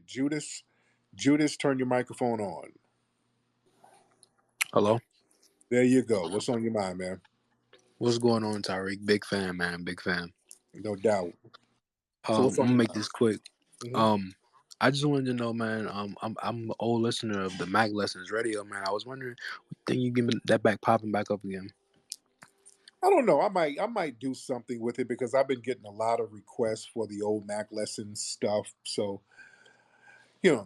Judas. Judas, turn your microphone on. Hello. There you go. What's on your mind, man? What's going on, Tariq? Big fan, man. Big fan. No doubt. So I'm what's on gonna your make this quick. mind? Um, I just wanted to know, man. I'm an old listener of the Mac Lessons Radio, man. I was wondering, think you give me that back popping back up again? I don't know. I might do something with it because I've been getting a lot of requests for the old Mac lessons stuff. So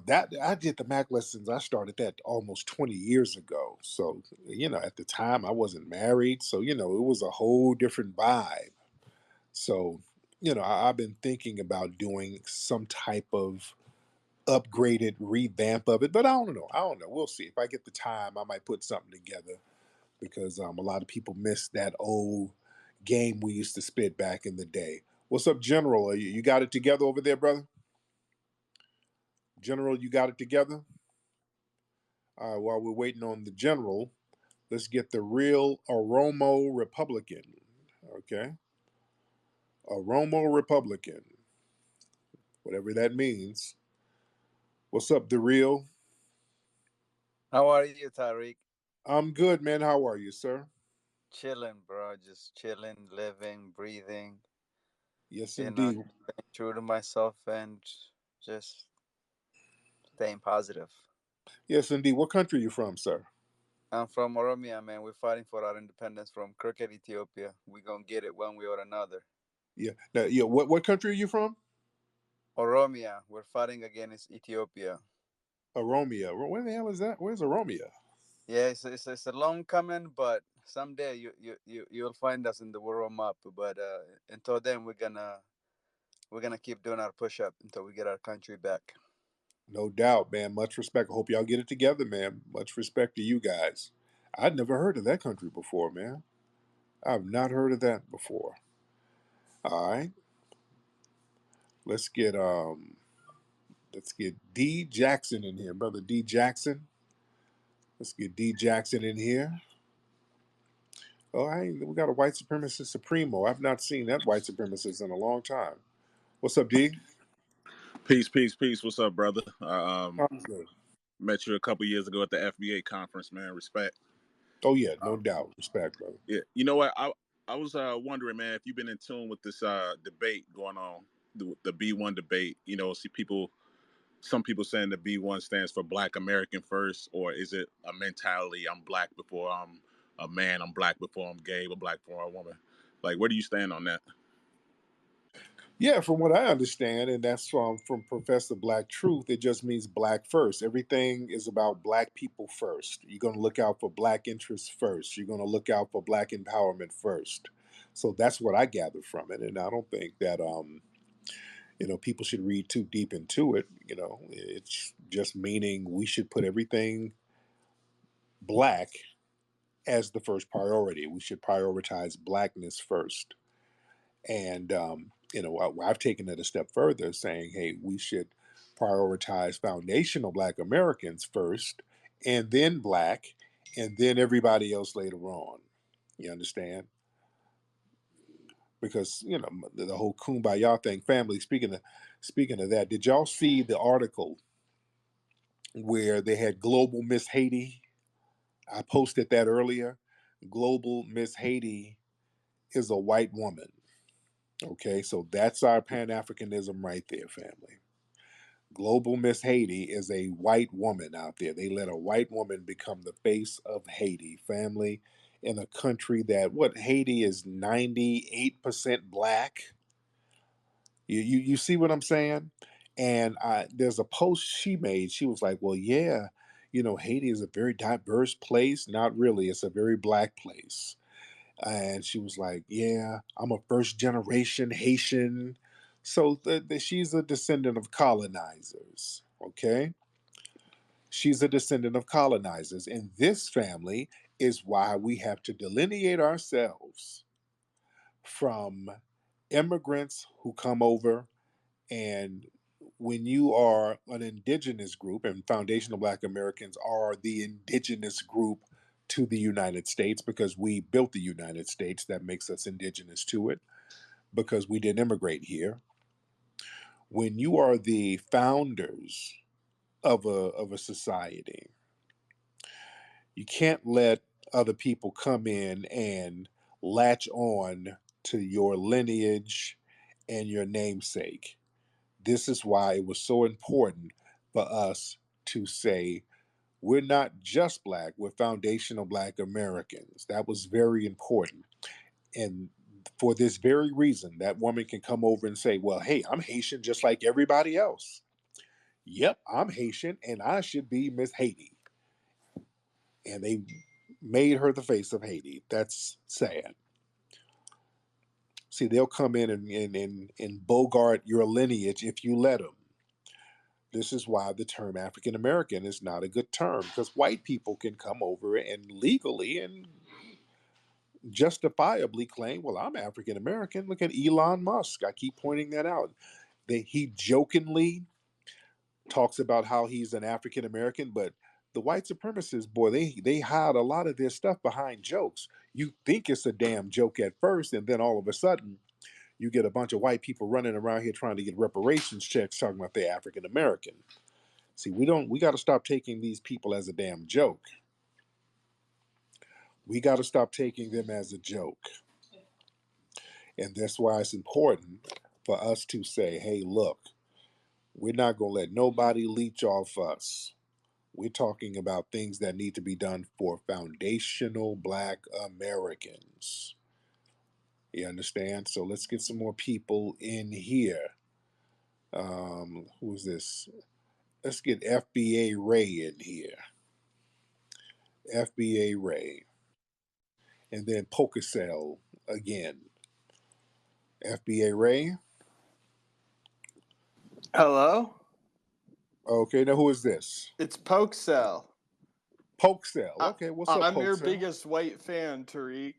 that I did the Mac lessons. I started that almost 20 years ago. So at the time I wasn't married, so it was a whole different vibe. So I've been thinking about doing some type of upgraded revamp of it, but I don't know. I don't know. We'll see. If I get the time, I might put something together because a lot of people miss that old game we used to spit back in the day. What's up, General? You got it together over there, brother? General, you got it together? All right, while we're waiting on the General, let's get the real Oromo Republican. Okay? Oromo Republican, whatever that means. What's up, the real? How are you, Tariq? I'm good, man. How are you, sir? Chilling, bro. Just chilling, living, breathing. Yes, You know, indeed. staying true to myself and just staying positive. Yes, indeed. What country are you from, sir? I'm from Oromia, man. We're fighting for our independence from crooked Ethiopia. We're gonna get it one way or another. Yeah. Now, yeah. What country are you from? Oromia, we're fighting against Ethiopia. Oromia. Where the hell is that? Where's Oromia? Yeah, it's a long coming, but someday you'll find us in the world map. But until then, we're gonna keep doing our push up until we get our country back. No doubt, man. Much respect. I hope y'all get it together, man. Much respect to you guys. I'd never heard of that country before, man. I've not heard of that before. All right. Let's get D Jackson in here, brother D Jackson. Let's get D Jackson in here. Oh, hey, we got a white supremacist supremo. I've not seen that white supremacist in a long time. What's up, D? Peace, peace, peace. What's up, brother? I'm good. Met you a couple years ago at the FBA conference, man. Respect. Oh yeah, no Um, doubt. Respect, brother. yeah, you know what? I was wondering, man, if you've been in tune with this debate going on, the B1 debate. See some people saying the B1 stands for Black American First, or is it a mentality? I'm black before I'm a man. I'm black before I'm gay. Or black before I'm a woman. Like, where do you stand on that? Yeah, from what I understand, and that's from Professor Black Truth, it just means black first. Everything is about black people first. You're going to look out for black interests first. You're going to look out for black empowerment first. So that's what I gather from it, and I don't think that people should read too deep into it. It's just meaning we should put everything black as the first priority. We should prioritize blackness first. And, I've taken it a step further saying, hey, we should prioritize foundational Black Americans first, and then Black, and then everybody else later on. You understand? Because the whole kumbaya thing. Family. Speaking of that, did y'all see the article where they had Global Miss Haiti? I posted that earlier. Global Miss Haiti is a white woman. Okay, so that's our Pan Africanism right there, family. Global Miss Haiti is a white woman out there. They let a white woman become the face of Haiti, family, in a country that, what, Haiti is 98% black. You see what I'm saying? And there's a post she made. She was like, well, yeah, Haiti is a very diverse place. Not really, it's a very black place. And she was like, yeah, I'm a first generation Haitian. So she's a descendant of colonizers. Okay. She's a descendant of colonizers. And this family is why we have to delineate ourselves from immigrants who come over. And when you are an indigenous group, and foundational Black Americans are the indigenous group to the United States because we built the United States, that makes us indigenous to it because we didn't immigrate here. when you are the founders of a society, you can't let other people come in and latch on to your lineage and your namesake. This is why it was so important for us to say we're not just black, we're foundational black Americans. That was very important. And for this very reason, that woman can come over and say, well, hey, I'm Haitian just like everybody else. Yep, I'm Haitian and I should be Miss Haiti. And they made her the face of Haiti. That's sad. See, they'll come in and bogart your lineage if you let them. This is why the term African American is not a good term, because white people can come over and legally and justifiably claim, well, I'm African American. Look at Elon Musk. I keep pointing that out. He jokingly talks about how he's an African American, but the white supremacists, boy, they hide a lot of their stuff behind jokes. You think it's a damn joke at first, and then all of a sudden, you get a bunch of white people running around here trying to get reparations checks talking about they're African American. See, we got to stop taking these people as a damn joke. We got to stop taking them as a joke. And that's why it's important for us to say, hey, look, we're not going to let nobody leech off us. We're talking about things that need to be done for foundational black Americans. You understand? So let's get some more people in here. Who's this? Let's get FBA Ray in here. FBA Ray. And then Poker Cell again. FBA Ray. Hello? Okay, now who is this? It's Poke Cell. Poke Cell. Okay, what's up, I'm Poke your Cell? biggest white fan, Tariq.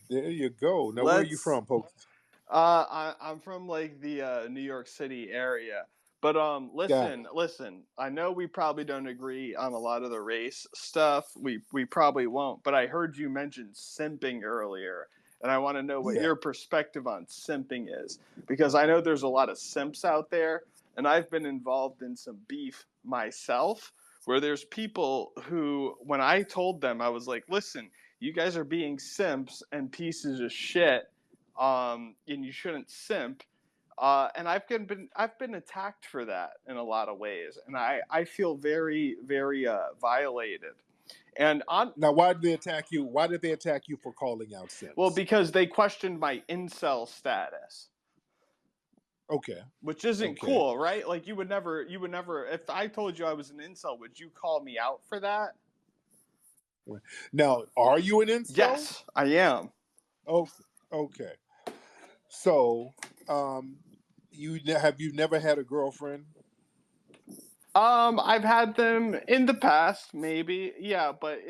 There you go. Now, where are you from, Poke? I'm from like the New York City area. But listen. I know we probably don't agree on a lot of the race stuff. We probably won't. But I heard you mention simping earlier, and I want to know what your perspective on simping is, because I know there's a lot of simps out there, and I've been involved in some beef myself, where there's people who, when I told them, I was like, listen, you guys are being simps and pieces of shit, and you shouldn't simp. And I've been attacked for that in a lot of ways, and I feel very, very violated. And now, why did they attack you? Why did they attack you for calling out simps? Well, because they questioned my incel status. Okay. Which isn't cool, right? Like you would never, if I told you I was an incel, would you call me out for that? Now, are you an incel? Yes, I am. Oh, okay. So, you never had a girlfriend? I've had them in the past, maybe, yeah, but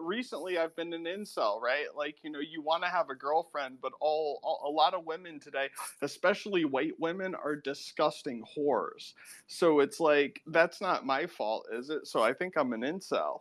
recently I've been an incel, right? Like, you know, you want to have a girlfriend, but a lot of women today, especially white women, are disgusting whores. So it's like, that's not my fault, is it? So I think I'm an incel.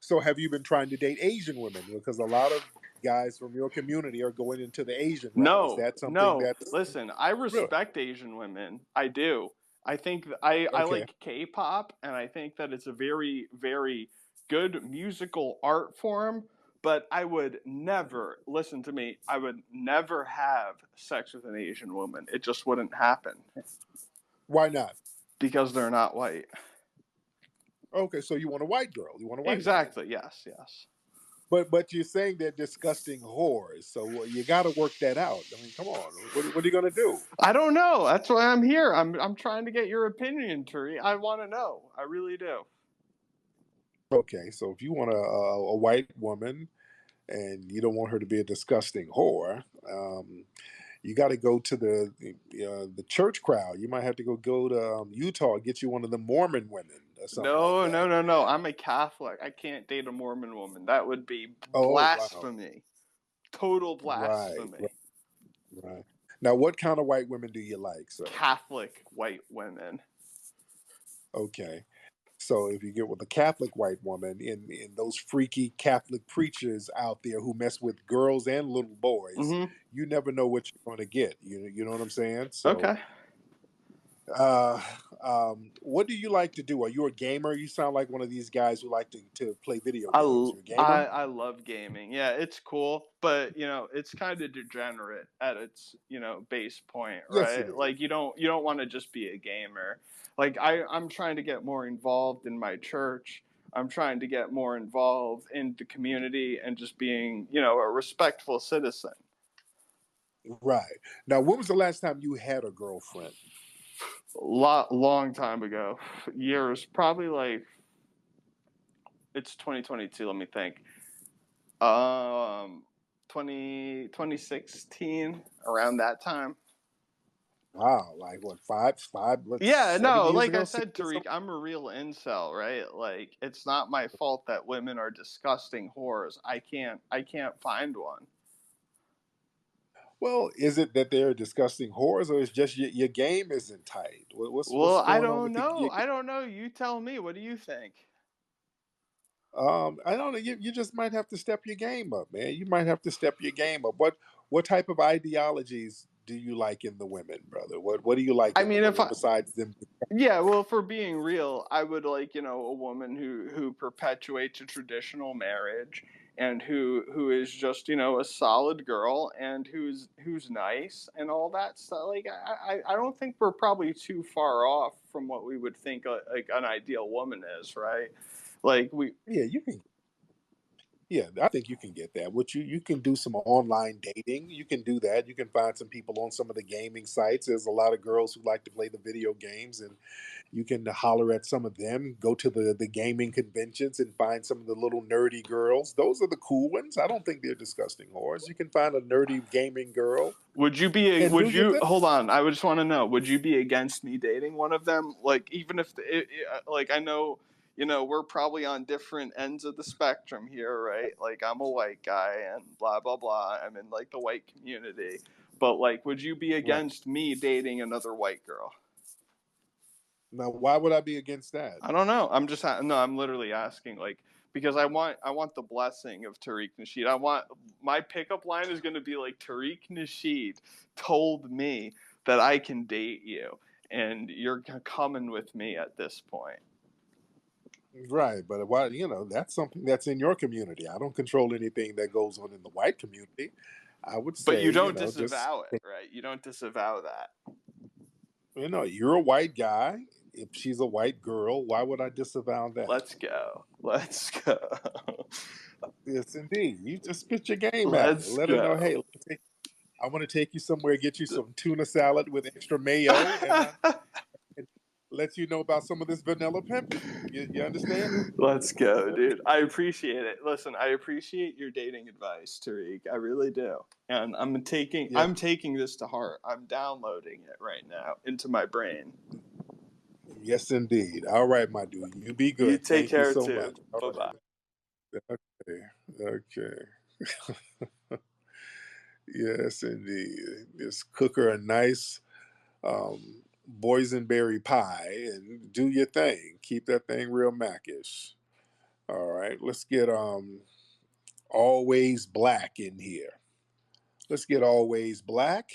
So have you been trying to date Asian women? Because a lot of guys from your community are going into the Asian route. Is that something that's... Listen, I respect Asian women. I do. I think I like K-pop, and I think that it's a very, very good musical art form, but I would never, listen to me, I would never have sex with an Asian woman. It just wouldn't happen. Why not? Because they're not white. Okay, so you want a white girl. You want a white Exactly, woman. Yes. But you're saying they're disgusting whores, so you got to work that out. I mean, come on. What are you going to do? I don't know. That's why I'm here. I'm trying to get your opinion, Turi. I want to know. I really do. Okay, so if you want a white woman and you don't want her to be a disgusting whore, you got to go to the church crowd. You might have to go to Utah and get you one of the Mormon women or something like that. No. I'm a Catholic. I can't date a Mormon woman. That would be blasphemy. Wow. Total blasphemy. Right. Now, what kind of white women do you like, sir? Catholic white women. Okay. So if you get with a Catholic white woman, in those freaky Catholic preachers out there who mess with girls and little boys, you never know what you're going to get. You know what I'm saying? So, okay. What do you like to do? Are you a gamer? You sound like one of these guys who like to play video games. You're a gamer? I love gaming. Yeah, it's cool, but it's kind of degenerate at its base point, Yes, it right? is. Like you don't want to just be a gamer. Like I'm trying to get more involved in my church. I'm trying to get more involved in the community and just being a respectful citizen. Right. Now, when was the last time you had a girlfriend? Long time ago, years, probably like it's 2022. Let me think. 2016, around that time. Wow, like what, Yeah, 7 years like I ago, said, 6 or Tariq, something? I'm a real incel, right? Like it's not my fault that women are disgusting whores. I can't find one. Well, is it that they're disgusting whores, or is just your game isn't tight? Well, What's I going on don't with know. I don't know. You tell me. What do you think? I don't know. You just might have to step your game up, man. You might have to step your game up. What type of ideologies do you like in the women, brother? What do you like I in the mean, if women I besides them? Yeah, well, for being real, I would like, a woman who perpetuates a traditional marriage and who is just, a solid girl and who's nice and all that stuff. Like I don't think we're probably too far off from what we would think like an ideal woman is, right? Like we Yeah, you can. Yeah, I think you can get that. You can do some online dating. You can do that. You can find some people on some of the gaming sites. There's a lot of girls who like to play the video games, and you can holler at some of them. Go to the gaming conventions and find some of the little nerdy girls. Those are the cool ones. I don't think they're disgusting whores. You can find a nerdy gaming girl and do would your you thing. hold on? I just want to know, would you be against me dating one of them? Like even if like I know, we're probably on different ends of the spectrum here, right? Like I'm a white guy and blah blah blah. I'm in like the white community. But like would you be Right. against me dating another white girl? Now, why would I be against that? I don't know. No. I'm literally asking, like, because I want the blessing of Tariq Nasheed. I want my pickup line is going to be like Tariq Nasheed told me that I can date you, and you're coming with me at this point. Right, but why? That's something that's in your community. I don't control anything that goes on in the white community. I would But say, you don't just disavow it, right? You don't disavow that. you're a white guy. If she's a white girl, why would I disavow that? Let's go. Let's go. Yes, indeed. You just spit your game at her. Let's Let her know, hey, go. I want to take you somewhere, get you some tuna salad with extra mayo, and let you know about some of this vanilla pimping. You understand? Let's go, dude. I appreciate it. Listen, I appreciate your dating advice, Tariq. I really do. And Yes, I'm taking this to heart. I'm downloading it right now into my brain. yes, indeed. All right, my dude. You be You good. take Thank you care so too. much. All Bye bye. right. Okay. Okay. Yes, indeed. Just cook her a nice boysenberry pie and do your thing. Keep that thing real mackish. All right. Let's get always black in here. Let's get always black.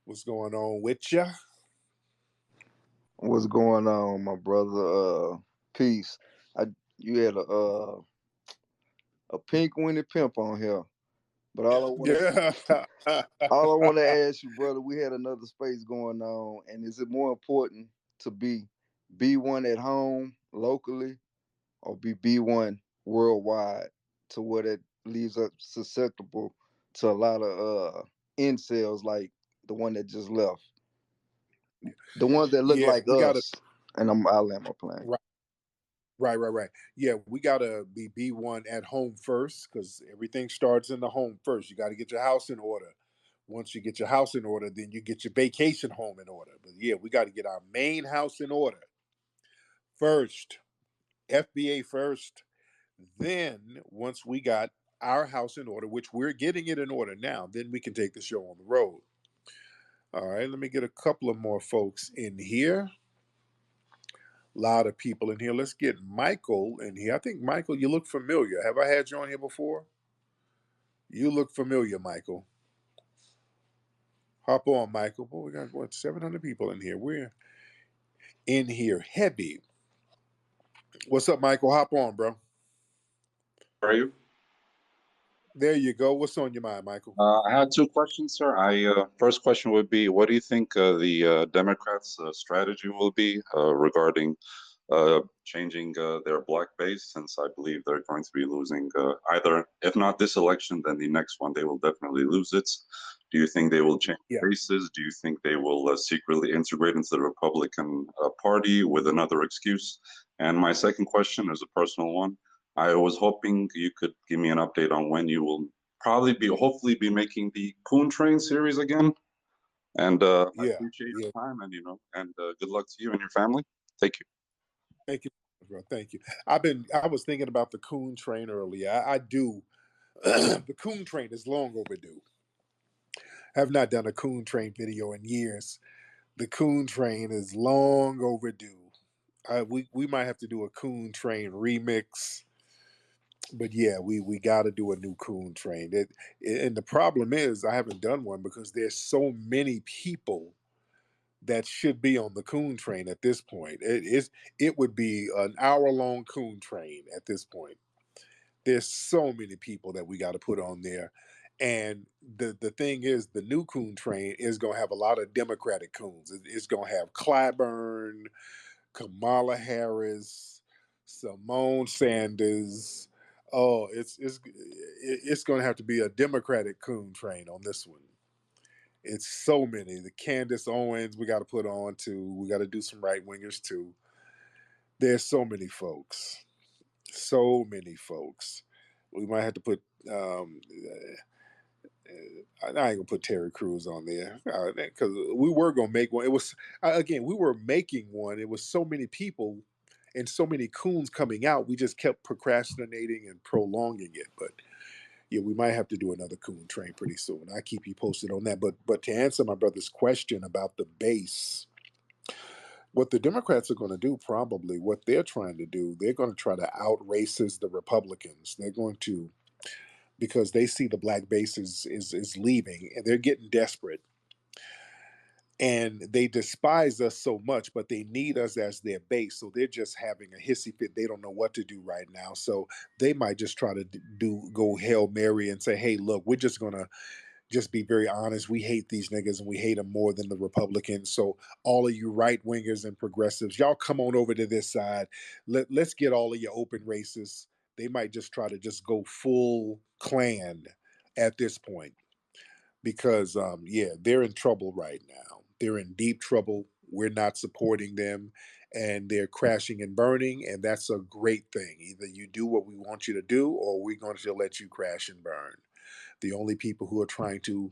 What's going on with ya? What's going on, my brother? Peace. I You had a pink Winnie Pimp on here, but Yeah. all I want to ask you, brother, we had another space going on, and is it more important to be one at home locally or be B1 worldwide, to where that leaves us susceptible to a lot of incels like the one that just left, the ones that look Yeah, like we gotta us, and I'll land my plane. right, right. Yeah, we gotta be B1 at home first because everything starts in the home first. You gotta get your house in order. Once you get your house in order, then you get your vacation home in order. But yeah, we got to get our main house in order first. FBA first. Then, once we got our house in order, which we're getting it in order now, then we can take the show on the road. All right, let me get a couple of more folks in here. A lot of people in here. Let's get Michael in here. I think, Michael, you look familiar. Have I had you on here before? You look familiar, Michael. Hop on, Michael. Boy, we got what 700 people in here. We're in here heavy. What's up, Michael? Hop on, bro. How are you? There you go. What's on your mind, Michael? I had two questions, sir. First question would be, what do you think the Democrats' strategy will be regarding changing their black base? Since I believe they're going to be losing either, if not this election, then the next one they will definitely lose it. Do you think they will change Yeah. bases? Do you think they will secretly integrate into the Republican Party with another excuse? And my second question is a personal one. I was hoping you could give me an update on when you will hopefully be making the Coon Train series again. And I Yeah. appreciate Yeah. your time and good luck to you and your family. Thank you. Thank you, bro. Thank you. I was thinking about the Coon Train earlier. I do. The Coon Train is long overdue. Have not done a Coon Train video in years. The Coon Train is long overdue. We might have to do a Coon Train remix, but yeah, we got to do a new Coon Train. And the problem is I haven't done one because there's so many people that should be on the Coon Train at this point. It would be an hour-long Coon Train at this point. There's so many people that we got to put on there. And the thing is, the new Coon Train is going to have a lot of Democratic coons. It's going to have Clyburn, Kamala Harris, Simone Sanders. Oh, it's going to have to be a Democratic Coon Train on this one. It's so many. The Candace Owens we got to put on too. We got to do some right wingers too. There's so many folks. So many folks. We might have to put. I ain't gonna put Terry Crews on there because we were gonna make one. It was again we were making one. It was so many people and so many coons coming out. We just kept procrastinating and prolonging it. But yeah, we might have to do another coon train pretty soon. I keep you posted on that. But to answer my brother's question about the base, what the Democrats are going to do, probably what they're trying to do, they're going to try to out racist the Republicans. They're going to because they see the black base is leaving and they're getting desperate. And they despise us so much, but they need us as their base. So they're just having a hissy fit. They don't know what to do right now. So they might just try to go Hail Mary and say, hey, look, we're just going to just be very honest. We hate these niggas and we hate them more than the Republicans. So all of you right wingers and progressives, y'all come on over to this side. Let's get all of your open racists. They might just try to just go full Klan at this point because yeah, they're in trouble right now. They're in deep trouble. We're not supporting them and they're crashing and burning, and that's a great thing. Either you do what we want you to do or we're going to let you crash and burn. The only people who are trying to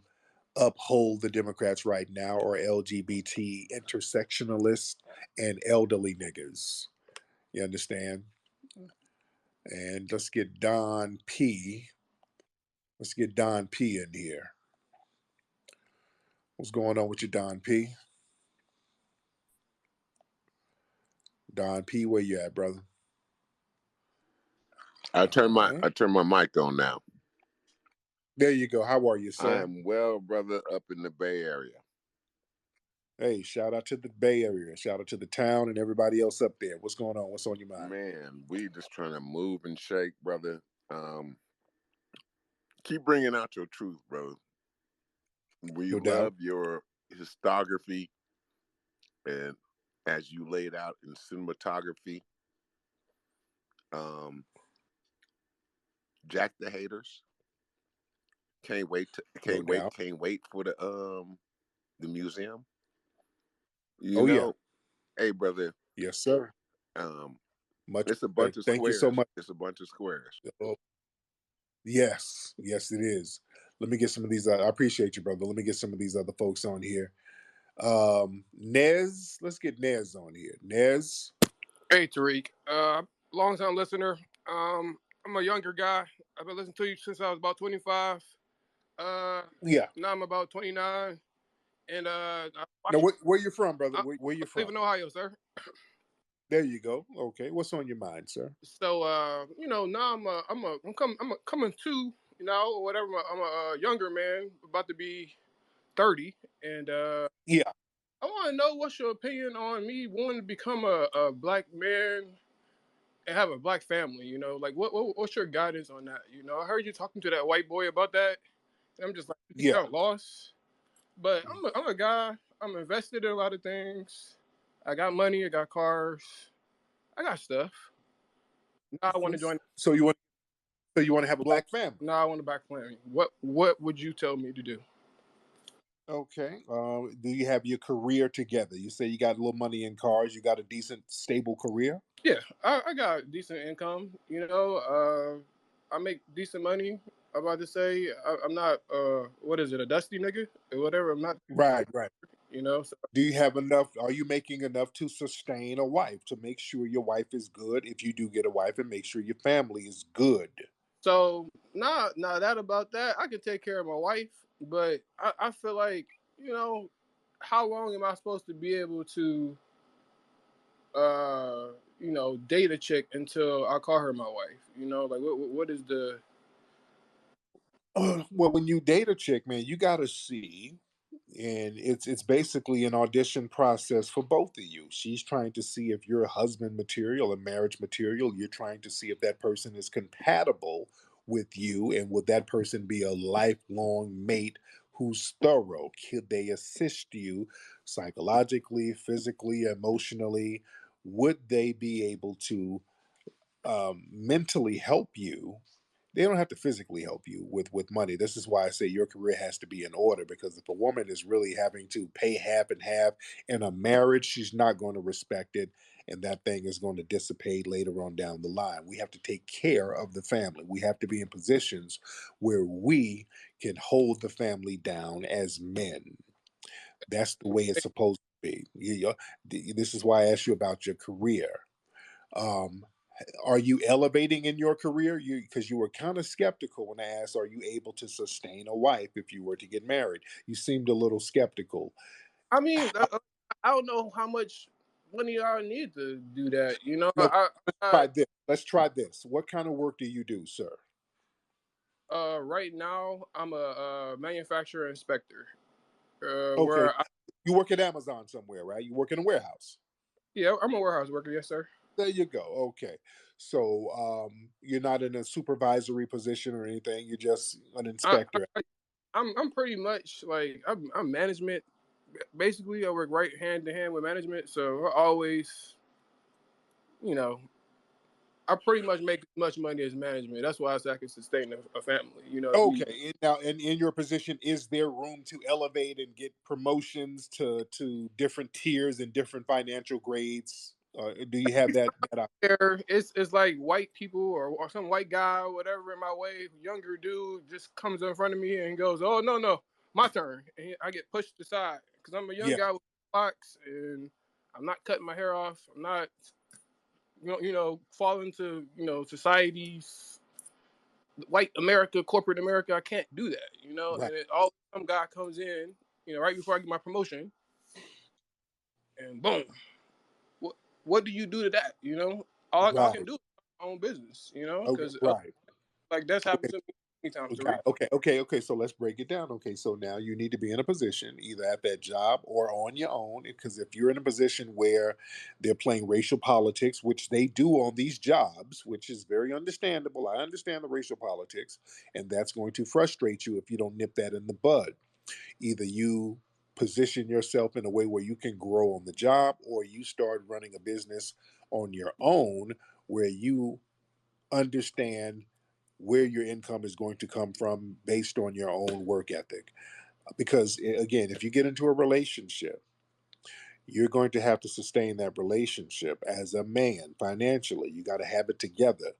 uphold the Democrats right now are LGBT intersectionalists and elderly niggas. You understand? And let's get Don P. Let's get Don P in here. What's going on with you, Don P? Don P, where you at, brother? I turn my mic on now. There you go. How are you, sir? I am well, brother, up in the Bay Area. Hey, shout out to the Bay Area. Shout out to the town and everybody else up there. What's going on? What's on your mind? Man, we just trying to move and shake, brother. Keep bringing out your truth, brother. We No love doubt. your historiography and as you laid out in cinematography. Jack the haters. Can't wait for the museum. Oh yeah. Hey brother. Yes, sir. Much. It's a bunch of Thank squares. You so much. It's a bunch of squares. Oh, yes, it is. Let me get some of these. I appreciate you, brother. Let me get some of these other folks on here. Nez, let's get Nez on here. Nez. Hey, Tariq. Long time listener. I'm a younger guy. I've been listening to you since I was about 25. Yeah. Now I'm about 29. And now, where you from, brother? Where you from? I live in Ohio, sir. There you go. Okay, what's on your mind, sir? So, now I'm coming to, or whatever. I'm a younger man, about to be 30, And Yeah, I want to know what's your opinion on me wanting to become a black man and have a black family. You know, like what's your guidance on that? You know, I heard you talking to that white boy about that, and I'm just like, you think yeah. I'm lost? But I'm a guy. I'm invested in a lot of things. I got money. I got cars. I got stuff. Now I want to join. So you want to have a black family? Now I want to back plan. What would you tell me to do? Okay. Do you have your career together? You say you got a little money in cars. You got a decent, stable career. Yeah, I got decent income. You know, I make decent money. I'm about to say I'm not what is it, a dusty nigga or whatever. I'm not. Right, right. You know, so, Do you have enough? Are you making enough to sustain a wife, to make sure your wife is good if you do get a wife, and make sure your family is good? nah, that about that. I can take care of my wife, but I feel like, you know, how long am I supposed to be able to you know, date a chick until I call her my wife? You know, like what is the Well, when you date a chick, man, you got to see, and it's basically an audition process for both of you. She's trying to see if you're husband material and marriage material. You're trying to see if that person is compatible with you, and would that person be a lifelong mate who's thorough? Could they assist you psychologically, physically, emotionally? Would they be able to mentally help you? They don't have to physically help you with money. This is why I say your career has to be in order, because if a woman is really having to pay half and half in a marriage, she's not going to respect it, and that thing is going to dissipate later on down the line. We have to take care of the family. We have to be in positions where we can hold the family down as men. That's the way it's supposed to be. This is why I asked you about your career. Um, are you elevating in your career? You, because you were kind of skeptical when I asked, "Are you able to sustain a wife if you were to get married?" You seemed a little skeptical. I mean, I don't know how much money I need to do that. You know, No, let's I try this. Let's try this. What kind of work do you do, sir? right now I'm a manufacturer inspector. Okay, Where I, you work at Amazon somewhere, right? You work in a warehouse. yeah, I'm a warehouse worker. Yes, sir. There you go. Okay, so you're not in a supervisory position or anything. You're just an I, inspector. I'm pretty much like I'm management. Basically, I work right hand to hand with management. So I always, you know, I pretty much make as much money as management. That's why I say I can sustain a family. You know, if we Okay, and now, and in your position, is there room to elevate and get promotions to different tiers and different financial grades? Do you have that? there, it's like white people or some white guy or whatever in my way, younger dude just comes in front of me and goes, "Oh no, my turn," and I get pushed aside because I'm a young Yeah, guy with locks and I'm not cutting my hair off. I'm not, falling to society's white America, corporate America. I can't do that, right, and all some guy comes in, right before I get my promotion, and boom. What do you do to that? All I can right. do is my own business, Okay, because right. like that's happened Okay, to me many times, got Tariq. it. Okay. So let's break it down. Okay, so now you need to be in a position either at that job or on your own. Because if you're in a position where they're playing racial politics, which they do on these jobs, which is very understandable. I understand the racial politics, and that's going to frustrate you if you don't nip that in the bud. Either you position yourself in a way where you can grow on the job, or you start running a business on your own where you understand where your income is going to come from based on your own work ethic. Because again, if you get into a relationship, you're going to have to sustain that relationship as a man financially. You got to have it together,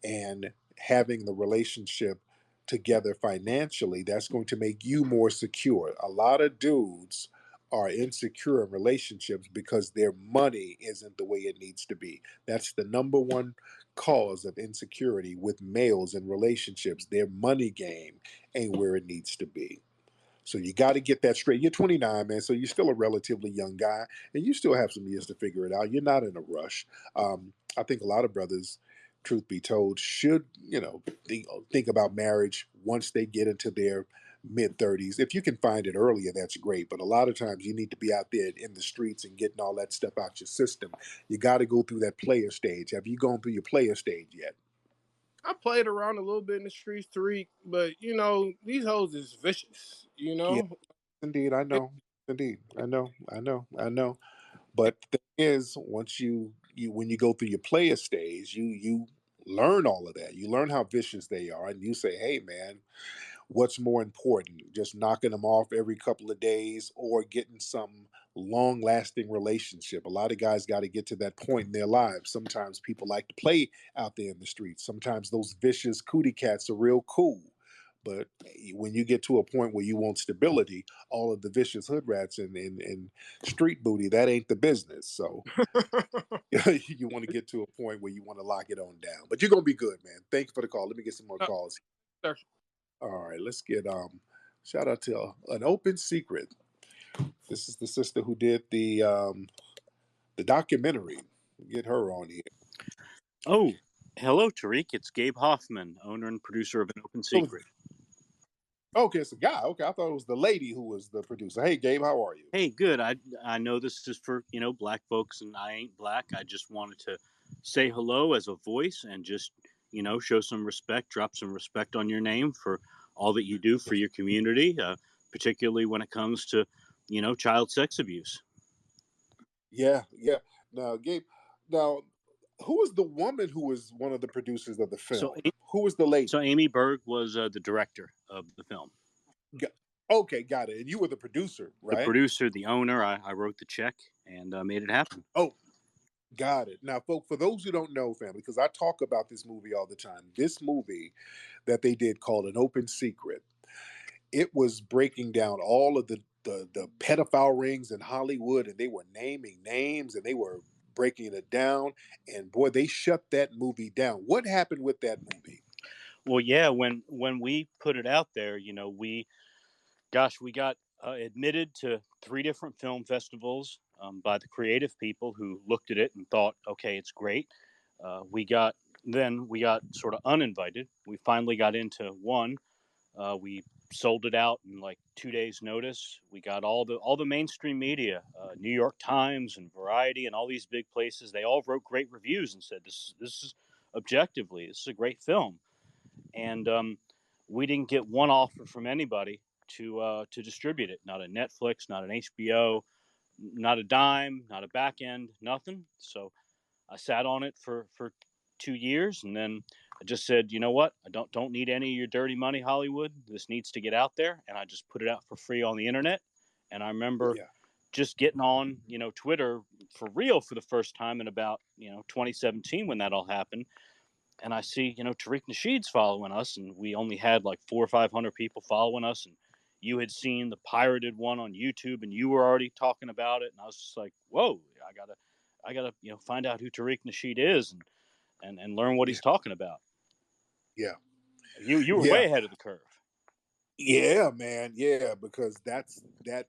and having the relationship together financially, that's going to make you more secure. A lot of dudes are insecure in relationships because their money isn't the way it needs to be. That's the number one cause of insecurity with males in relationships. Their money game ain't where it needs to be. So you got to get that straight. You're 29, man, so you're still a relatively young guy, and you still have some years to figure it out. You're not in a rush. I think a lot of brothers, truth be told, should think about marriage once they get into their mid-30s. If you can find it earlier, that's great. But a lot of times you need to be out there in the streets and getting all that stuff out your system. You got to go through that player stage. Have you gone through your player stage yet? I played around a little bit in the streets, Tariq, but you know these hoes is vicious. You Yeah, know, indeed. I know. Indeed. I know. But the thing is, once you when you go through your player stage, you learn all of that. You learn how vicious they are, and you say, "Hey, man, what's more important, just knocking them off every couple of days or getting some long lasting relationship?" A lot of guys got to get to that point in their lives. Sometimes people like to play out there in the streets. Sometimes those vicious cootie cats are real cool. But when you get to a point where you want stability, all of the vicious hood rats and street booty, that ain't the business. So you want to get to a point where you want to lock it on down. But you're gonna be good, man. Thanks for the call. Let me get some more calls. All right, let's get shout out to an open secret. This is the sister who did the documentary. Get her on here. Oh, hello, Tariq. It's Gabe Hoffman, owner and producer of An Open Oh, Secret. okay, it's a guy. Okay, I thought it was the lady who was the producer. Hey, Gabe, how are you? Hey, good. I know this is for, black folks, and I ain't black. I just wanted to say hello as a voice and just, show some respect, drop some respect on your name for all that you do for your community, particularly when it comes to, child sex abuse. Yeah, yeah. Now, Gabe, now, who was the woman who was one of the producers of the So, film? Who was the lady? so Amy Berg was the director of the film. Okay, got it. And you were the producer, The right? producer, the owner. I wrote the check and made it happen. Oh, got it. Now, folks, for those who don't know, family, because I talk about this movie all the time, this movie that they did called An Open Secret, it was breaking down all of the pedophile rings in Hollywood, and they were naming names and they were breaking it down. And boy, they shut that movie down. What happened with that movie? Well, yeah, when we put it out there, we got admitted to 3 different film festivals by the creative people who looked at it and thought, okay, it's great. We got sort of uninvited. We finally got into one. We sold it out in like 2 days' notice. We got all the mainstream media, New York Times and Variety, and all these big places. They all wrote great reviews and said this is objectively this is a great film. And we didn't get one offer from anybody to distribute it. Not a Netflix, not an HBO, not a dime, not a back end, nothing. So I sat on it for 2 years, and then I just said, you know what? I don't need any of your dirty money, Hollywood. This needs to get out there, and I just put it out for free on the internet. And I remember Yeah. just getting on, Twitter for real for the first time in about 2017 when that all happened. And I see, Tariq Nasheed's following us, and we only had like 400 or 500 people following us, and you had seen the pirated one on YouTube, and you were already talking about it, and I was just like, whoa, I gotta, find out who Tariq Nasheed is and learn what Yeah. he's talking about. Yeah. You were way Yeah. ahead of the curve. Yeah, man. Yeah, because that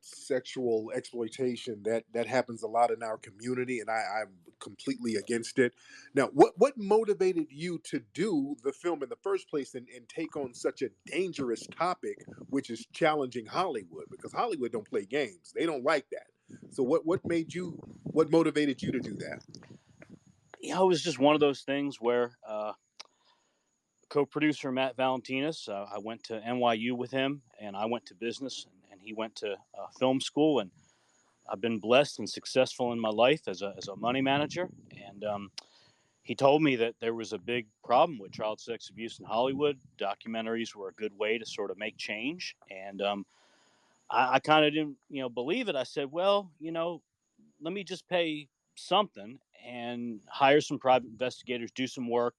sexual exploitation that happens a lot in our community, and I'm completely against it. Now, what motivated you to do the film in the first place and take on such a dangerous topic, which is challenging Hollywood? Because Hollywood don't play games; they don't like that. So, what motivated you to do that? It was just one of those things where co-producer Matt Valentinas, I went to NYU with him, and I went to business, and he went to film school, and I've been blessed and successful in my life as a money manager. And he told me that there was a big problem with child sex abuse in Hollywood. Documentaries were a good way to sort of make change. And I kind of didn't, believe it. I said, well, let me just pay something and hire some private investigators, do some work.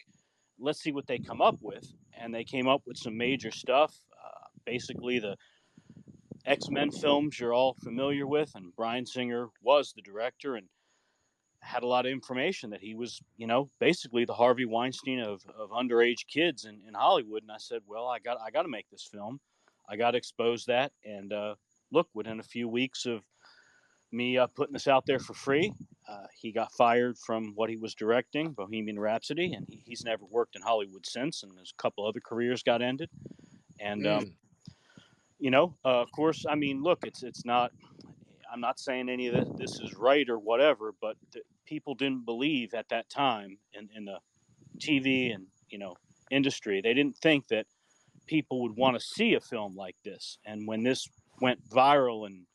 Let's see what they come up with. And they came up with some major stuff. Basically, the X-Men films you're all familiar with, and Bryan Singer was the director and had a lot of information that he was, basically the Harvey Weinstein of underage kids in Hollywood. And I said, well, I got to make this film. I got to expose that. And look, within a few weeks of me putting this out there for free, he got fired from what he was directing, Bohemian Rhapsody, and he's never worked in Hollywood since. And there's a couple other careers got ended. And Of course, I mean, look, it's not. I'm not saying any of this is right or whatever, but people didn't believe at that time in the TV and industry. They didn't think that people would want to see a film like this. And when this went viral, and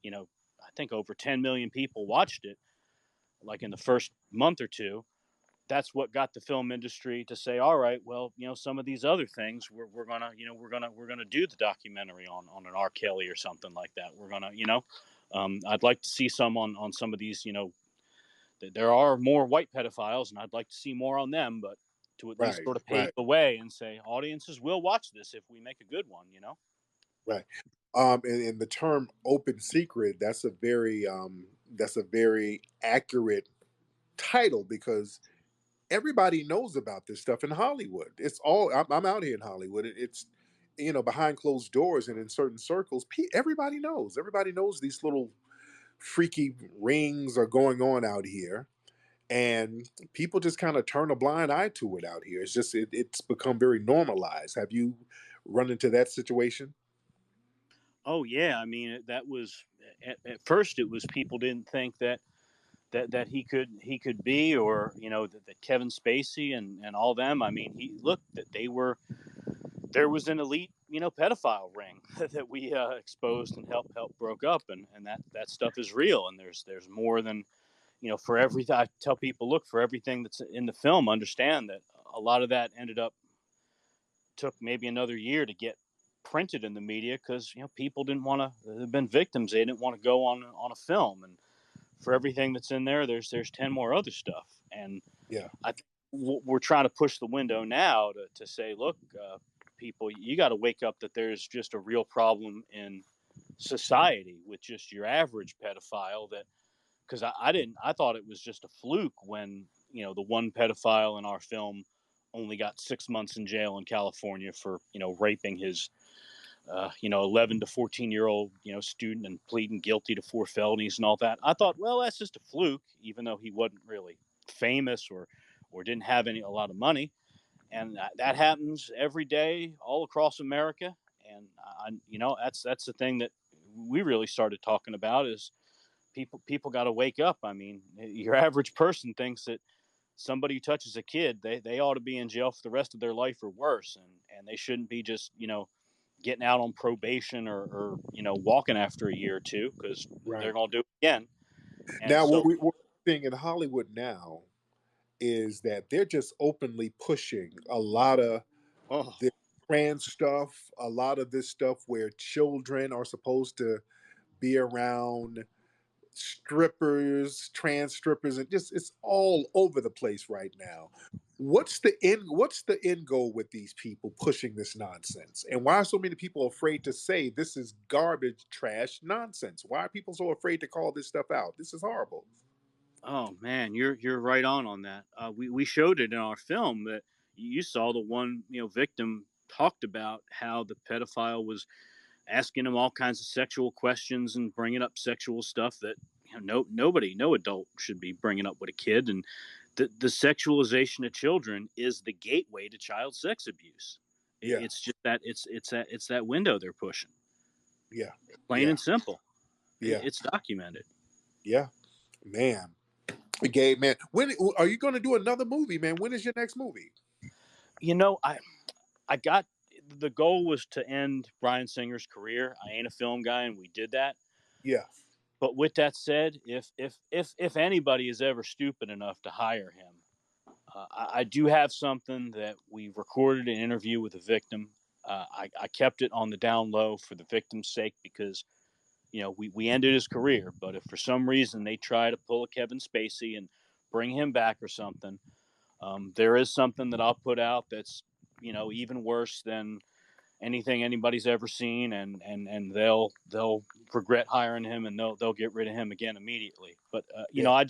I think over 10 million people watched it, like in the first month or two, that's what got the film industry to say, all right, well, some of these other things we're gonna, we're gonna do the documentary on an R. Kelly or something like that. We're gonna, I'd like to see some on some of these, there are more white pedophiles, and I'd like to see more on them, but to at least Right, sort of pave right, the way and say audiences will watch this if we make a good one. right. And the term "open secret" that's a very accurate title because everybody knows about this stuff in Hollywood. It's all I'm out here in Hollywood. It's behind closed doors and in certain circles. Everybody knows. Everybody knows these little freaky rings are going on out here, and people just kind of turn a blind eye to it out here. It's become very normalized. Have you run into that situation? Oh yeah, I mean that was at first it was people didn't think that he could be, or that Kevin Spacey and all them. I mean, he looked that there was an elite pedophile ring that we exposed and helped broke up, and that stuff is real, and there's more than for everything. I tell people, look, for everything that's in the film, understand that a lot of that took maybe another year to get printed in the media because people didn't want to have been victims. They didn't want to go on a film, and for everything that's in there, there's 10 more other stuff, and Yeah, we're trying to push the window now to say, look, people, you got to wake up that there's just a real problem in society with just your average pedophile. That because I thought it was just a fluke when the one pedophile in our film only got 6 months in jail in California for raping his 11 to 14-year-old student and pleading guilty to 4 felonies and all that. I thought, well, that's just a fluke, even though he wasn't really famous or didn't have a lot of money. And that happens every day all across America. And that's the thing that we really started talking about is people got to wake up. I mean, your average person thinks that somebody who touches a kid, they ought to be in jail for the rest of their life or worse, and they shouldn't be just getting out on probation or walking after a year or two because they're right. going to do it again. And Now, so, what we're seeing in Hollywood now is that they're just openly pushing a lot of oh, this trans stuff, a lot of this stuff where children are supposed to be around strippers, trans strippers, and just it's all over the place right now. What's the end goal with these people pushing this nonsense? And why are so many people afraid to say this is garbage, trash, nonsense? Why are people so afraid to call this stuff out? This is horrible. oh man, you're right on that. We showed it in our film that you saw the one victim talked about how the pedophile was asking him all kinds of sexual questions and bringing up sexual stuff that no adult should be bringing up with a kid. And the sexualization of children is the gateway to child sex abuse. Yeah, It's just that it's that window they're pushing, yeah, plain yeah, and simple. yeah, It's documented. yeah. Man, Gabe, man, when are you going to do another movie, man? When is your next movie? I got the goal was to end Bryan Singer's career. I ain't a film guy, and we did that. Yeah, But with that said, if anybody is ever stupid enough to hire him, I do have something that we recorded an interview with a victim. I kept it on the down low for the victim's sake because we ended his career. But if for some reason they try to pull a Kevin Spacey and bring him back or something, there is something that I'll put out that's even worse than anything anybody's ever seen, and they'll regret hiring him, and they'll get rid of him again immediately. But yeah,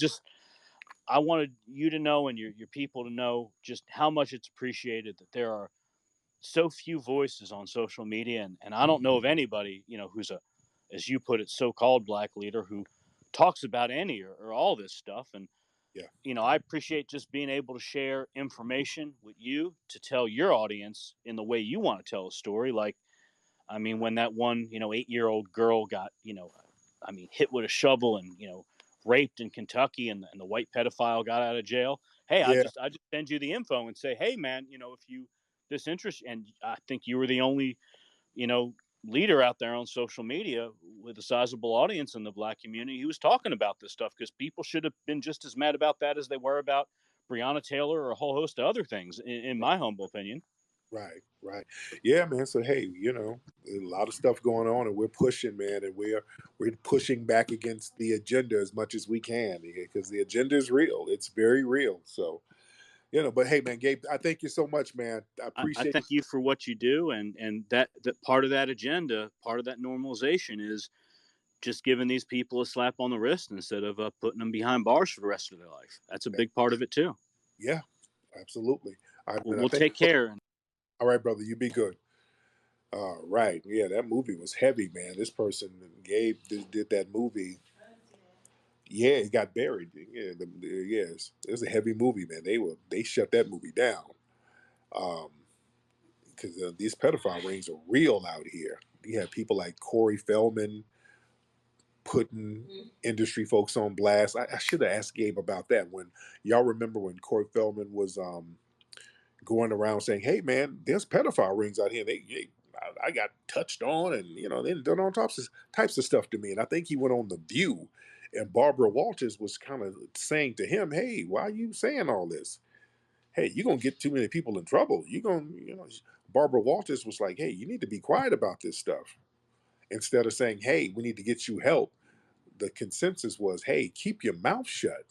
I wanted you to know and your people to know just how much it's appreciated that there are so few voices on social media, and I don't know of anybody who's a, as you put it, so-called black leader who talks about any or all this stuff. And yeah, I appreciate just being able to share information with you to tell your audience in the way you want to tell a story. Like I mean, when that one, 8-year-old girl got, hit with a shovel and, raped in Kentucky, and the white pedophile got out of jail. Hey, I Yeah, just send you the info and say, hey, man, if you this interest, and I think you were the only, you know, leader out there on social media with a sizable audience in the black community who was talking about this stuff, because people should have been just as mad about that as they were about Breonna Taylor or a whole host of other things, in my humble opinion. right. Yeah, man. So hey, a lot of stuff going on, and we're pushing, man, and we're pushing back against the agenda as much as we can, because the agenda is real. It's very real. So but hey, man, Gabe, I thank you so much, man. I I appreciate. thank you for what you do, and that part of that agenda, part of that normalization is just giving these people a slap on the wrist instead of putting them behind bars for the rest of their life. That's a big part of it too. Yeah, absolutely. I We'll thank take you. care. All right, brother, you be good. All right. Yeah, that movie was heavy, man. This person, Gabe, did that movie. Yeah, it got buried. Yeah, yes, it was a heavy movie, man. They shut that movie down, because these pedophile rings are real out here. You have people like Corey Feldman putting industry folks on blast. I should have asked Gabe about that. When y'all remember when Corey Feldman was going around saying, "Hey, man, there's pedophile rings out here. I got touched on, and they done all types of stuff to me." And I think he went on the View, and Barbara Walters was kind of saying to him, "Hey, why are you saying all this? Hey, you're gonna get too many people in trouble. You're gonna, Barbara Walters was like, "Hey, you need to be quiet about this stuff." Instead of saying, "Hey, we need to get you help," the consensus was, "Hey, keep your mouth shut.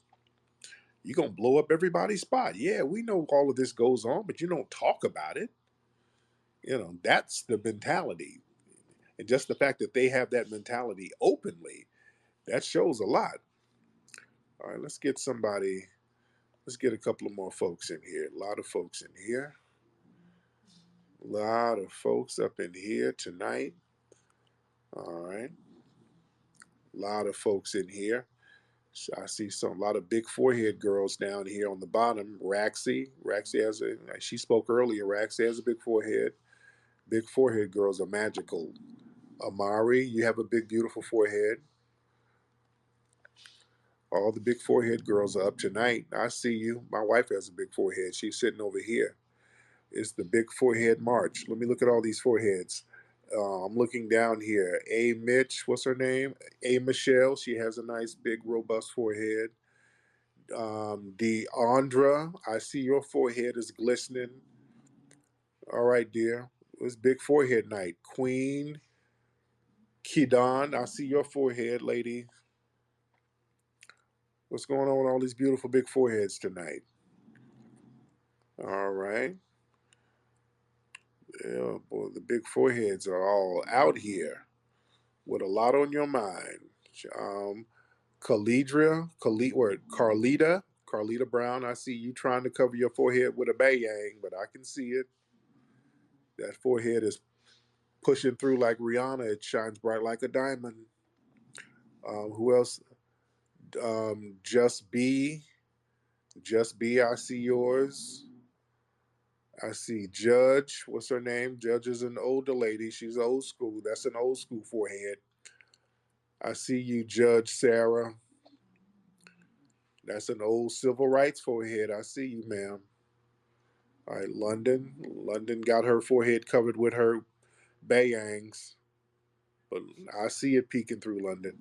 You're gonna blow up everybody's spot. Yeah, we know all of this goes on, but you don't talk about it." That's the mentality. And just the fact that they have that mentality openly, that shows a lot. All right, let's get a couple of more folks in here. A lot of folks in here. A lot of folks up in here tonight. All right. A lot of folks in here. So I see a lot of big forehead girls down here on the bottom. Raxie she spoke earlier. Raxie has a big forehead. Big forehead girls are magical. Amari, you have a big, beautiful forehead. All the big forehead girls are up tonight. I see you. My wife has a big forehead. She's sitting over here. It's the big forehead march. Let me look at all these foreheads. I'm looking down here. A Mitch, what's her name? A Michelle. She has a nice, big, robust forehead. Deandra, I see your forehead is glistening. All right, dear. It's big forehead night. Queen Kidan, I see your forehead, lady. What's going on with all these beautiful big foreheads tonight? All right. Yeah, boy, the big foreheads are all out here with a lot on your mind. Um, Carlita Brown, I see you trying to cover your forehead with a bayang, but I can see it. That forehead is pushing through like Rihanna. It shines bright like a diamond. Who else? Just B. Just B, I see yours. I see Judge. What's her name? Judge is an older lady. She's old school. That's an old school forehead. I see you, Judge Sarah. That's an old civil rights forehead. I see you, ma'am. All right, London. London got her forehead covered with her bayangs, but I see it peeking through London.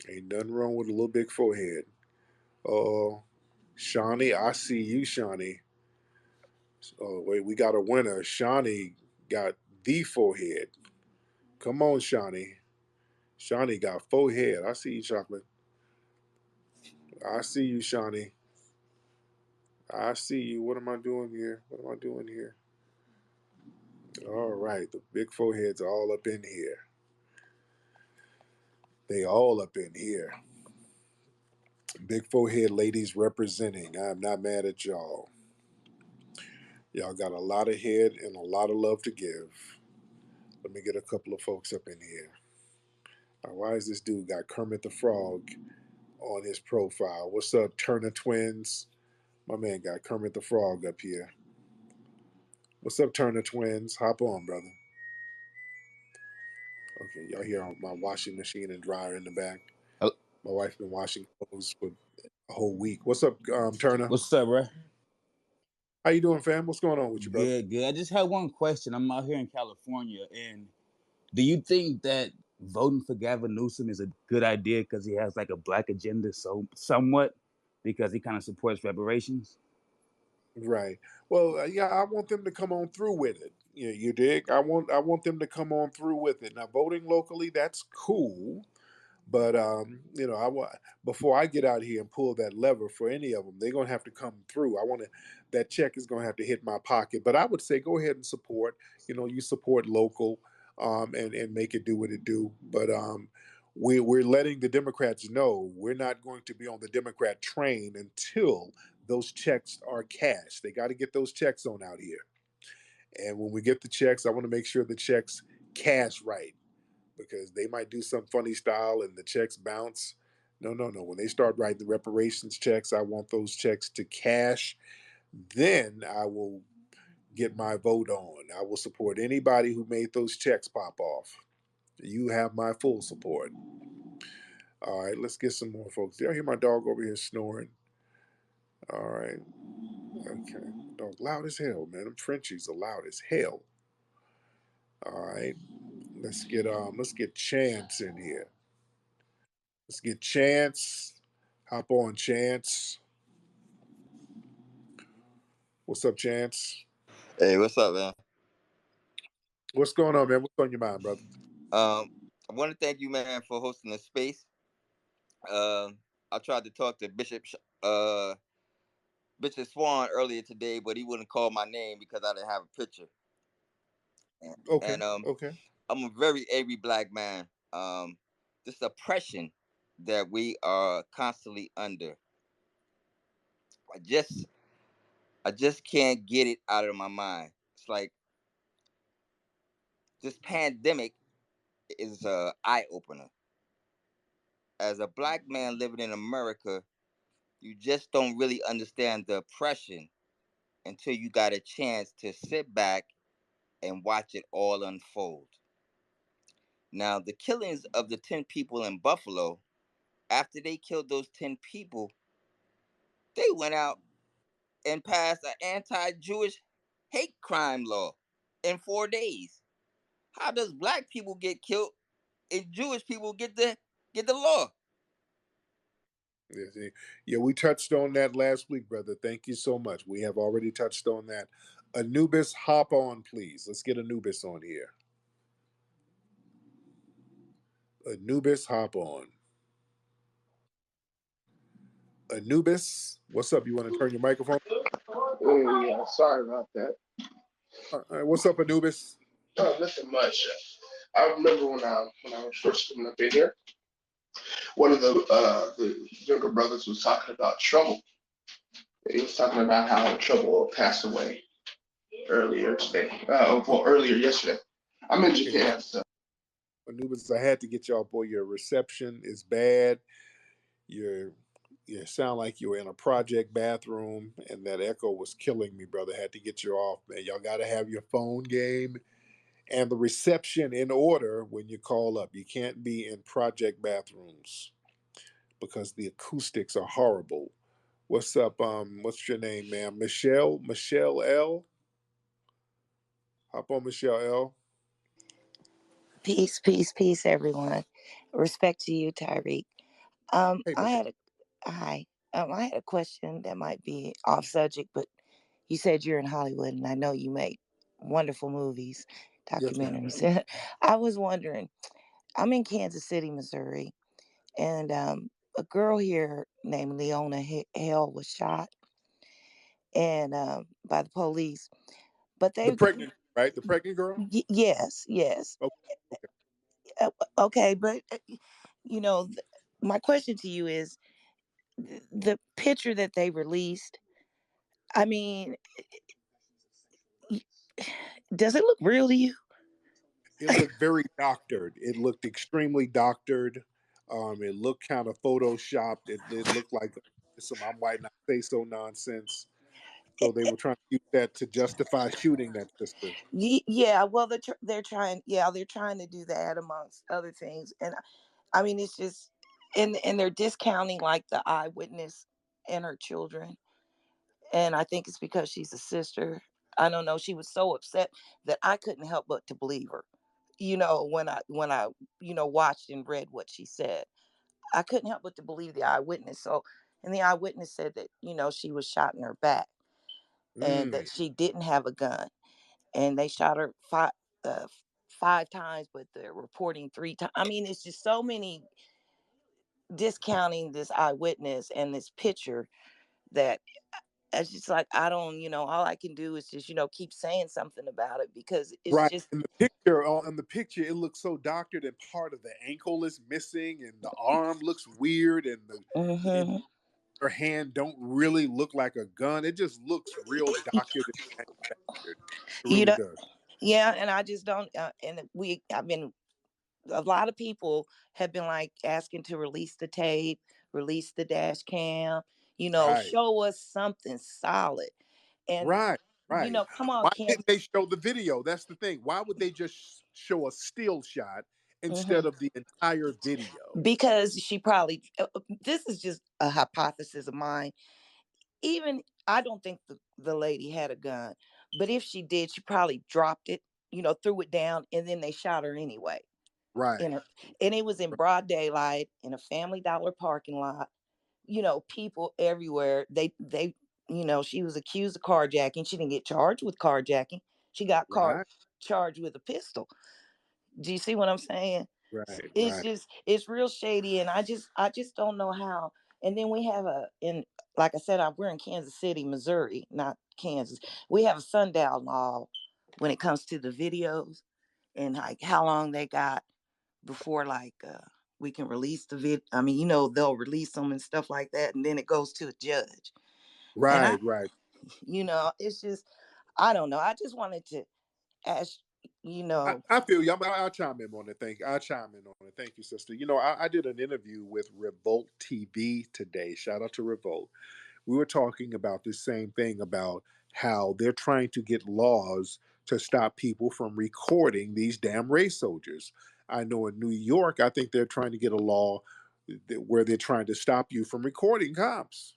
Ain't nothing wrong with a little big forehead. Oh, Shawnee, I see you, Shawnee. Oh, wait, we got a winner. Shawnee got the forehead. Come on, Shawnee. Shawnee got forehead. I see you, Chocolate. I see you, Shawnee. I see you. What am I doing here? What am I doing here? All right, the big foreheads are all up in here. They all up in here. Big forehead ladies representing. I'm not mad at y'all. Y'all got a lot of head and a lot of love to give. Let me get a couple of folks up in here. Now, why is this dude got Kermit the Frog on his profile? What's up, Turner Twins? My man got Kermit the Frog up here. What's up, Turner Twins? Hop on, brother. Okay, y'all hear my washing machine and dryer in the back. Oh, My wife's been washing clothes for a whole week. What's up, Turner? what's up, bro? How you doing, fam? What's going on with you, brother? Good, good. I just had one question. I'm out here in California, and do you think that voting for Gavin Newsom is a good idea because he has like a black agenda, so somewhat, because he kind of supports reparations? Right. Well, yeah, I want them to come on through with it. You dig? I want them to come on through with it. Now, voting locally, that's cool. But I want before I get out here and pull that lever for any of them, they're gonna have to come through. I want to that check is gonna have to hit my pocket. But I would say go ahead and support. You support local, and make it do what it do. But we're letting the Democrats know we're not going to be on the Democrat train until those checks are cashed. They got to get those checks on out here. And when we get the checks, I want to make sure the checks cash right because they might do some funny style and the checks bounce. No, no, no. When they start writing the reparations checks, I want those checks to cash. Then I will get my vote on. I will support anybody who made those checks pop off. You have my full support. All right, let's get some more folks. Did I hear my dog over here snoring? All right. Okay. Dog loud as hell, man. Them Frenchies are loud as hell. All right. Let's get Chance in here. Let's get Chance. Hop on, Chance. What's up, Chance? Hey, what's up, man? What's going on, man? What's on your mind, brother? I want to thank you, man, for hosting the space. I tried to talk to Bishop Swan earlier today, but he wouldn't call my name because I didn't have a picture. Okay, And okay. I'm a very angry black man. This oppression that we are constantly under. I just I just can't get it out of my mind. It's like this pandemic is a eye opener. As a black man living in America, you just don't really understand the oppression until you got a chance to sit back and watch it all unfold. Now, the killings of the 10 people in Buffalo, after they killed those 10 people, they went out and passed an anti-Jewish hate crime law in 4 days. How does black people get killed and Jewish people get the law? Yeah, we touched on that last week, brother. Thank you so much. We have already touched on that. Anubis, hop on, please. Let's get Anubis on here. Anubis, hop on. Anubis, what's up? You want to turn your microphone? Yeah, sorry about that. All right, what's up, Anubis? Nothing much. I remember when I was first coming up in here, one of the younger brothers was talking about Trouble. He was talking about how Trouble passed away earlier today. Earlier yesterday. I'm in Okay, Japan, so Anubis, I had to get y'all, boy. Your reception is bad. You're you sound like you were in a project bathroom, and that echo was killing me, brother. Had to get you off, man. Y'all got to have your phone game and the reception in order when you call up. You can't be in project bathrooms because the acoustics are horrible. What's up? What's your name, ma'am? Michelle L. Hop on, Michelle L. Peace, peace, peace, everyone. Respect to you, Tariq. Hey, I Michelle. had a hi. I had a question that might be off subject, but you said you're in Hollywood, and I know you make wonderful movies, Yes, ma'am. documentaries. I was wondering. I'm in Kansas City, Missouri, and a girl here named Leona Hale was shot and by the police. But The they, pregnant, right? The pregnant girl. yes, yes. Okay, okay. Okay, but you know, my question to you is the picture that they released. I mean, does it look real to you? It looked very doctored. It looked extremely doctored. It looked kind of photoshopped. It looked like some I might not say so nonsense. So they were trying to use that to justify shooting that sister. Yeah, well, they're trying. Yeah, they're trying to do that amongst other things, and I mean, it's just, and they're discounting like the eyewitness and her children, and I think it's because she's a sister. I don't know. She was so upset that I couldn't help but to believe her. When I watched and read what she said, I couldn't help but to believe the eyewitness. So, and the eyewitness said that she was shot in her back and that Mm, she didn't have a gun, and they shot her five times, but they're reporting three times. I mean, it's just so many discounting this eyewitness and this picture that it's just like I don't, all I can do is just keep saying something about it because it's right. just. In the picture, it looks so doctored, and part of the ankle is missing, and the arm looks weird, and and Hmm. her hand don't really look like a gun. It just looks real doctored and manufactured. It You really know, does. yeah, and I just don't. I've been, a lot of people have been like asking to release the tape, release the dash cam, Right. show us something solid. And, Right. Right. come on, Why Kansas. didn't they show the video? That's the thing. Why would they just show a still shot instead Mhm. of the entire video? Because she probably, this is just a hypothesis of mine. Even I don't think the lady had a gun, but if she did, she probably dropped it, threw it down, and then they shot her anyway. In Right. her, and it was in broad daylight in a Family Dollar parking lot. People everywhere. She was accused of carjacking. She didn't get charged with carjacking. She got Right. charged with a pistol. Do you see what I'm saying? Right. It's Right. just, it's real shady, and I just don't know how. And then we have like I said, we're in Kansas City, Missouri, not Kansas. We have a sundown law when it comes to the videos and like how long they got before we can release the vid. I mean, they'll release them and stuff like that, and then it goes to a judge. And Right. Right. it's just, I don't know. I just wanted to ask, you know. I feel you. I'll chime in on it. I'll chime in on it. Thank you, sister. I did an interview with Revolt TV today. Shout out to Revolt. We were talking about this same thing about how they're trying to get laws to stop people from recording these damn race soldiers. I know in New York, I think they're trying to get a law where they're trying to stop you from recording cops.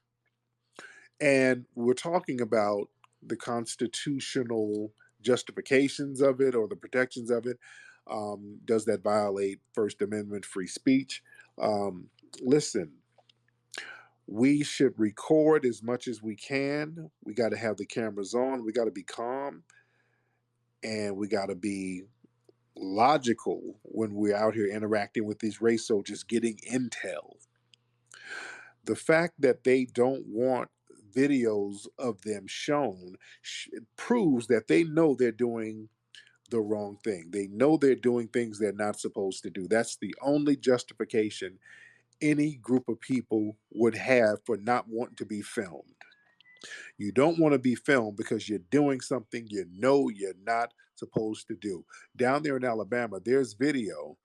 And we're talking about the constitutional justifications of it or the protections of it. Does that violate First Amendment free speech? Listen, we should record as much as we can. We got to have the cameras on. We got to be calm, and we got to be logical when we're out here interacting with these race soldiers, getting intel. The fact that they don't want videos of them shown proves that they know they're doing the wrong thing. They know they're doing things they're not supposed to do. That's the only justification any group of people would have for not wanting to be filmed. You don't want to be filmed because you're doing something you know you're not supposed to do. Down there in Alabama, there's video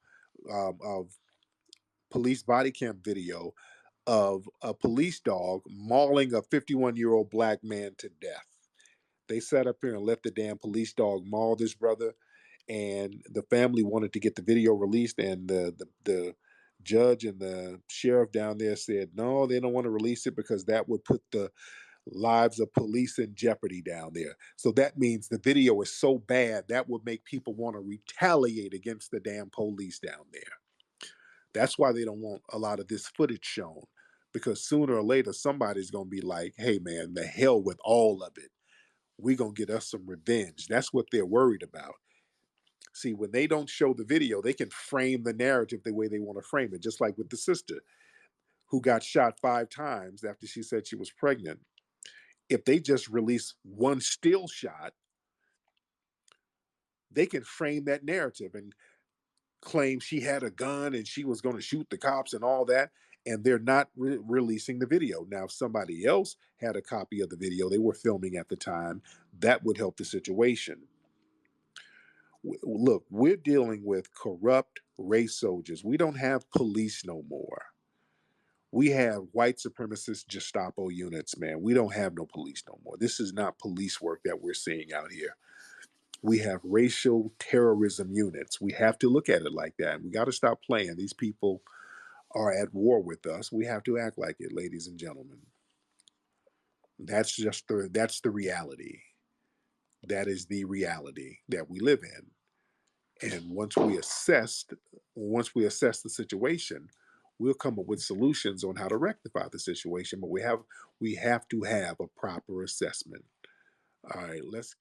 of police body cam video of a police dog mauling a 51-year-old black man to death. They sat up here and let the damn police dog maul this brother, and the family wanted to get the video released, and the judge and the sheriff down there said no, they don't want to release it because that would put the lives of police in jeopardy down there. So that means the video is so bad that would make people want to retaliate against the damn police down there. That's why they don't want a lot of this footage shown, because sooner or later somebody's going to be like, hey man, the hell with all of it. We're going to get us some revenge. That's what they're worried about. See, when they don't show the video, they can frame the narrative the way they want to frame it, just like with the sister who got shot 5 times after she said she was pregnant. If they just release one still shot, they can frame that narrative and claim she had a gun and she was going to shoot the cops and all that. And they're not releasing the video. Now, if somebody else had a copy of the video they were filming at the time, that would help the situation. Look, we're dealing with corrupt race soldiers. We don't have police no more. We have white supremacist Gestapo units, man. We don't have no police no more. This is not police work that we're seeing out here. We have racial terrorism units. We have to look at it like that. We got to stop playing. These people are at war with us. We have to act like it, ladies and gentlemen. That's the reality. That is the reality that we live in. And once we assess the situation, we'll come up with solutions on how to rectify the situation. But we have to have a proper assessment. All right, let's get